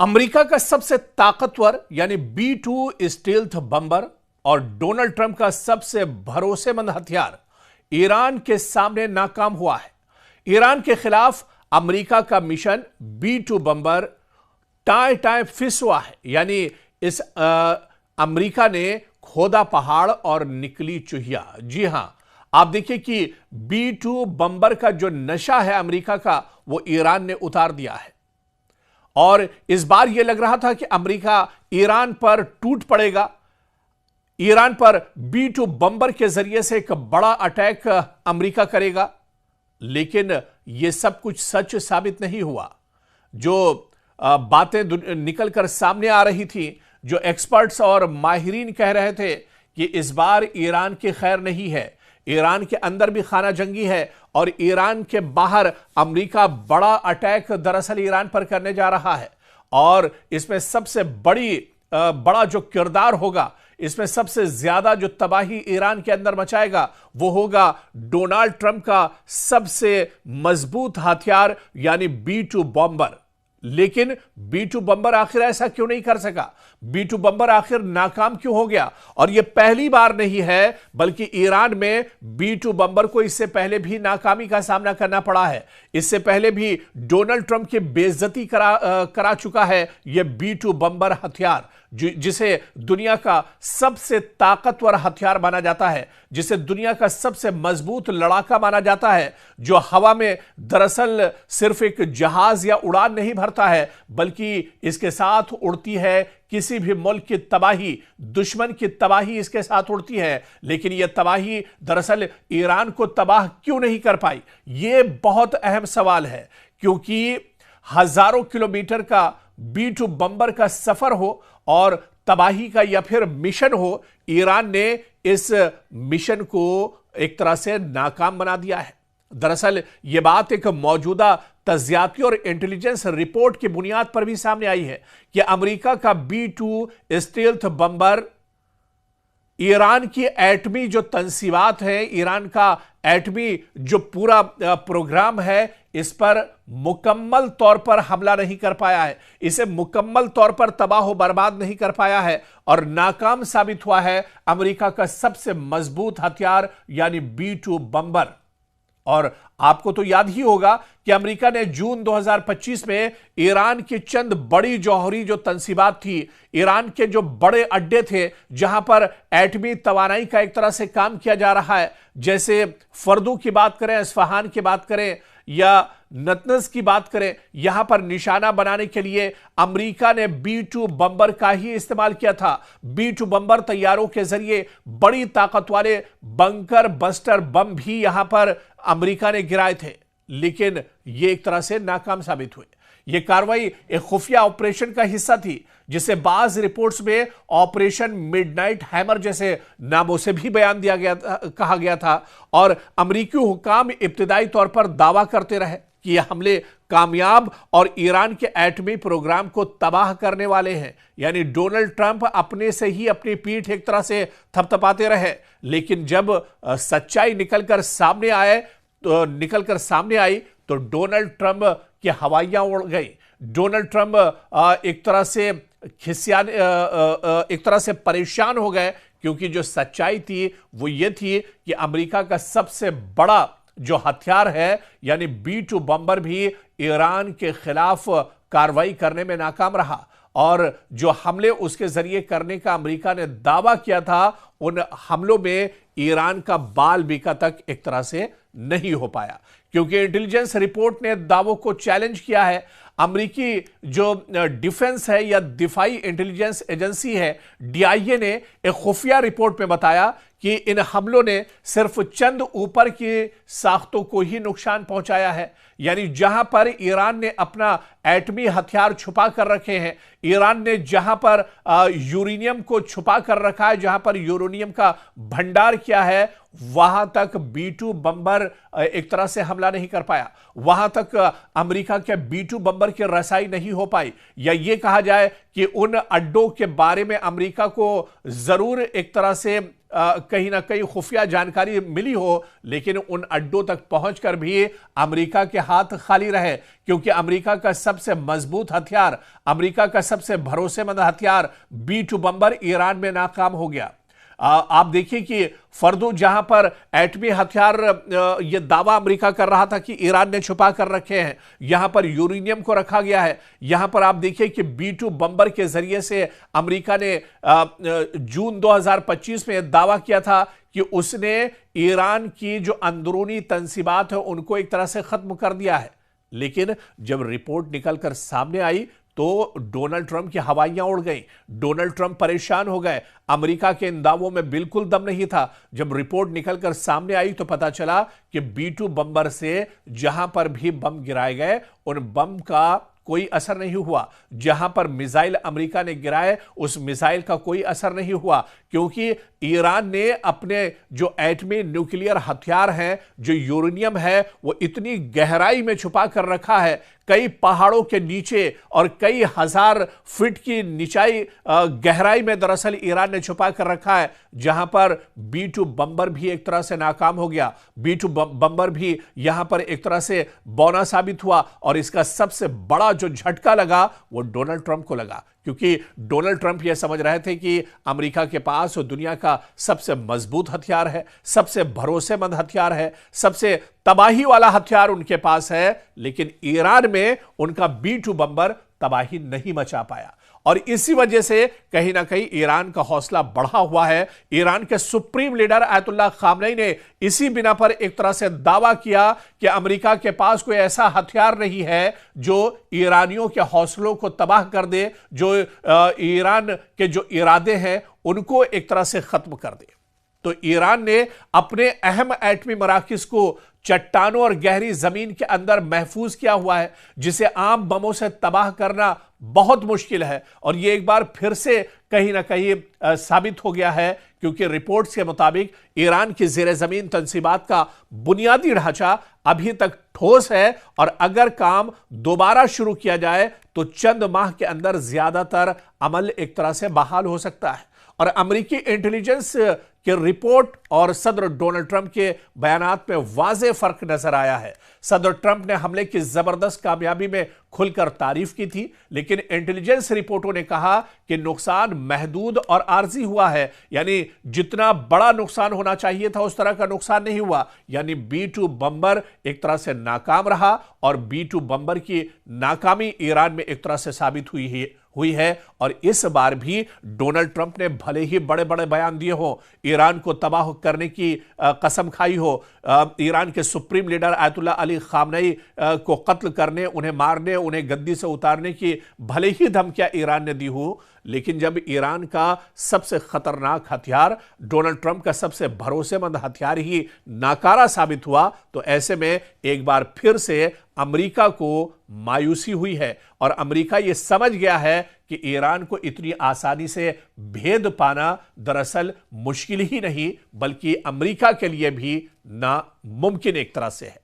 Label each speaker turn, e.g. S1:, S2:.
S1: America का सबसे ताकतवर यानी B-2 स्टील्थ बम्बर और डोनाल्ड ट्रंप का सबसे भरोसेमंद हथियार ईरान के सामने नाकाम हुआ है। ईरान के खिलाफ अमेरिका का मिशन B-2 बम्बर टाए टाए फिस हुआ है, यानी इस अमेरिका ने खोदा पहाड़ और निकली चुहिया। जी हां, आप देखिए कि B-2 बम्बर का जो नशा है अमेरिका का, वो ईरान ने उतार दिया है। और इस बार यह लग रहा था कि अमेरिका ईरान पर टूट पड़ेगा, ईरान पर B-2 बम्बर के जरिए से एक बड़ा अटैक अमेरिका करेगा, लेकिन यह सब कुछ सच साबित नहीं हुआ। जो बातें निकलकर सामने आ रही थी, जो एक्सपर्ट्स और माहिरीन कह रहे थे कि इस बार ईरान की खैर नहीं है, ईरान के अंदर भी खाना जंगी है और ईरान के बाहर अमेरिका बड़ा अटैक दरअसल ईरान पर करने जा रहा है। और इसमें सबसे बड़ा जो किरदार होगा, इसमें सबसे ज्यादा जो तबाही ईरान के अंदर मचाएगा, वो होगा डोनाल्ड ट्रंप का सबसे मजबूत हथियार यानी B-2 बम्बर। लेकिन B-2 बम्बर आखिर ऐसा क्यों नहीं कर सका? B-2 बम्बर आखिर नाकाम क्यों हो गया? और यह पहली बार नहीं है, बल्कि ईरान में B-2 बम्बर को इससे पहले भी नाकामी का सामना करना पड़ा है। इससे पहले भी डोनाल्ड ट्रंप की बेइज्जती करा चुका है यह B-2 बम्बर हथियार, जिसे दुनिया का सबसे ताकतवर हथियार माना जाता है, जिसे दुनिया का सबसे मजबूत लड़ाका माना जाता है, जो हवा में दरअसल सिर्फ एक जहाज या उड़ान नहीं भरता है, बल्कि इसके साथ उड़ती है किसी भी मुल्क की तबाही, दुश्मन की तबाही इसके साथ उड़ती है। लेकिन यह तबाही दरअसल ईरान को तबाह क्यों नहीं कर पाई? यह बहुत अहम सवाल है, क्योंकि हजारों किलोमीटर का B-2 बम्बर का सफर हो और तबाही का या फिर मिशन हो, ईरान ने इस मिशन को एक तरह से नाकाम बना दिया है। दरअसल यह बात एक मौजूदा तज्जियाती और इंटेलिजेंस रिपोर्ट की बुनियाद पर भी सामने आई है कि अमेरिका का B-2 स्टील्थ बम्बर ईरान की एटमी जो तंसीबात है, ईरान का एटमी जो पूरा प्रोग्राम है, इस पर मुकम्मल तौर पर हमला नहीं कर पाया है, इसे मुकम्मल तौर पर तबाह बर्बाद नहीं कर पाया है और नाकाम साबित हुआ है अमेरिका का सबसे मजबूत हथियार यानी B-2 बम्बर। और आपको तो याद ही होगा कि अमेरिका ने जून 2025 में ईरान की चंद बड़ी जौहरी जो तंसीबात थी, ईरान के जो बड़े अड्डे थे जहां पर एटमी तवानाई का एक तरह से काम किया जा रहा है, जैसे फर्दू की बात करें, इस्फहान की बात करें या नतनज की बात करें, यहां पर निशाना बनाने के लिए अमेरिका ने B-2 बम्बर का ही इस्तेमाल किया था। B-2 बम्बर तैयारों के जरिए बड़ी ताकत वाले बंकर बस्टर बम भी यहां पर अमेरिका ने गिराए थे, लेकिन यह एक तरह से नाकाम साबित हुए। यह कार्रवाई एक खुफिया ऑपरेशन का हिस्सा थी, जिसे बाज रिपोर्ट्स में ऑपरेशन मिडनाइट हैमर जैसे नामों से भी बयान दिया गया, कहा गया था। और अमेरिकी हुकाम इब्तिदाई तौर पर दावा करते रहे कि यह हमले कामयाब और ईरान के एटमी प्रोग्राम को तबाह करने वाले हैं, यानी डोनाल्ड ट्रंप अपने से ही अपनी पीठ एक तरह से थपथपाते रहे। लेकिन जब सच्चाई निकलकर सामने आई तो डोनाल्ड ट्रंप की हवाइयां उड़ गई। डोनाल्ड ट्रंप एक तरह से परेशान हो गए, क्योंकि जो सच्चाई थी वो ये थी कि अमेरिका का सबसे बड़ा जो हथियार है यानी B-2 बम्बर भी ईरान के खिलाफ कार्रवाई करने में नाकाम रहा। और जो हमले उसके जरिए करने का अमेरिका ने दावा किया था, उन हमलों में ईरान का बाल बीका तक एक तरह से नहीं हो पाया, क्योंकि इंटेलिजेंस रिपोर्ट ने दावों को चैलेंज किया है। अमेरिकी जो डिफेंस है या दिफाई इंटेलिजेंस एजेंसी है, DIA ने एक खुफिया रिपोर्ट में बताया कि इन हमलों ने सिर्फ चंद ऊपर की साख्तों को ही नुकसान पहुंचाया है, यानी जहां पर ईरान ने अपना एटमी हथियार छुपा कर रखे हैं, ईरान ने जहां पर यूरेनियम को छुपा कर रखा है, जहां पर यूरेनियम का भंडार किया है, वहां तक B-2 बम्बर एक तरह से हमला नहीं कर पाया, वहां तक अमेरिका के B-2 बम्बर की रसाई नहीं हो पाई। या यह कहा जाए कि उन अड्डों के बारे में अमेरिका को जरूर एक तरह से कहीं ना कहीं खुफिया जानकारी मिली हो, लेकिन उन अड्डों तक पहुंचकर भी अमेरिका के हाथ खाली रहे, क्योंकि अमेरिका का सबसे मजबूत हथियार, अमेरिका का सबसे भरोसेमंद हथियार B-2 बम्बर ईरान में नाकाम हो गया। आप देखिए कि फर्दो जहां पर एटमी हथियार यह दावा अमेरिका कर रहा था कि ईरान ने छुपा कर रखे हैं, यहां पर यूरेनियम को रखा गया है। यहां पर आप देखिए कि B-2 बम्बर के जरिए से अमेरिका ने जून 2025 में दावा किया था कि उसने ईरान की जो अंदरूनी तंसीबात है उनको एक तरह से खत्म कर दिया है। लेकिन जब रिपोर्ट निकलकर सामने आई तो डोनाल्ड ट्रंप की हवाइयां उड़ गई, डोनाल्ड ट्रंप परेशान हो गए। अमेरिका के इन दावों में बिल्कुल दम नहीं था। जब रिपोर्ट निकलकर सामने आई तो पता चला कि B-2 बम्बर से जहां पर भी बम गिराए गए उन बम का कोई असर नहीं हुआ। जहां पर मिसाइल अमेरिका ने गिराए उस मिसाइल का कोई असर नहीं हुआ, क्योंकि ईरान ने अपने जो एटमी न्यूक्लियर हथियार हैं, जो यूरेनियम है, वो इतनी गहराई में छुपा कर रखा है, कई पहाड़ों के नीचे और कई हजार फीट की निचाई गहराई में दरअसल ईरान ने छुपा कर रखा है, जहां पर B-2 बम्बर भी एक तरह से नाकाम हो गया। B-2 बम्बर भी यहां पर एक तरह से बौना साबित हुआ। और इसका सबसे बड़ा जो झटका लगा वो डोनाल्ड ट्रंप को लगा, क्योंकि डोनाल्ड ट्रंप यह समझ रहे थे कि अमेरिका के पास दुनिया का सबसे मजबूत हथियार है, सबसे भरोसेमंद हथियार है, सबसे तबाही वाला हथियार उनके पास है, लेकिन ईरान में उनका B-2 बम्बर तबाही नहीं मचा पाया। और इसी वजह से कहीं ना कहीं ईरान का हौसला बढ़ा हुआ है। ईरान के सुप्रीम लीडर आयतुल्लाह खामनेई ने इसी बिना पर एक तरह से दावा किया कि अमेरिका के पास कोई ऐसा हथियार नहीं है जो ईरानियों के हौसलों को तबाह कर दे, जो ईरान के जो इरादे हैं उनको एक तरह से खत्म कर दे। तो ईरान ने अपने अहम एटमी मराकिज को चट्टानों और गहरी जमीन के अंदर महफूज किया हुआ है, जिसे आम बमों से तबाह करना बहुत मुश्किल है। और यह एक बार फिर से कहीं ना कहीं साबित हो गया है, क्योंकि रिपोर्ट्स के मुताबिक ईरान की जेर जमीन तंसीबात का बुनियादी ढांचा अभी तक ठोस है, और अगर काम दोबारा शुरू किया जाए तो चंद माह के अंदर ज्यादातर अमल एक तरह से बहाल हो सकता है। और अमेरिकी इंटेलिजेंस के रिपोर्ट और सदर डोनाल्ड ट्रंप के बयानात में वाज़ेह फर्क नजर आया है। सदर ट्रंप ने हमले की जबरदस्त कामयाबी में खुलकर तारीफ की थी, लेकिन इंटेलिजेंस रिपोर्टों ने कहा कि नुकसान महदूद और आर्जी हुआ है, यानी जितना बड़ा नुकसान होना चाहिए था उस तरह का नुकसान नहीं हुआ। यानी B-2 बम्बर एक तरह से नाकाम रहा, और B-2 बम्बर की नाकामी ईरान में एक तरह से साबित हुई है। और इस बार भी डोनाल्ड ट्रंप ने भले ही बड़े बड़े बयान दिए हो, ईरान को तबाह करने की कसम खाई हो, ईरान के supreme leader Ayatollah Ali Khamenei को कत्ल करने, उन्हें मारने, उन्हें गद्दी से उतारने की भले ही धमकियां ईरान ने दी हो, लेकिन जब ईरान का सबसे खतरनाक हथियार, डोनाल्ड ट्रंप का सबसे भरोसेमंद हथियार ही नाकारा साबित हुआ, तो ऐसे में एक बार फिर से अमेरिका को मायूसी हुई है। और अमेरिका यह समझ गया है कि ईरान को इतनी आसानी से भेद पाना दरअसल मुश्किल ही नहीं, बल्कि अमेरिका के लिए भी नामुमकिन एक तरह से है।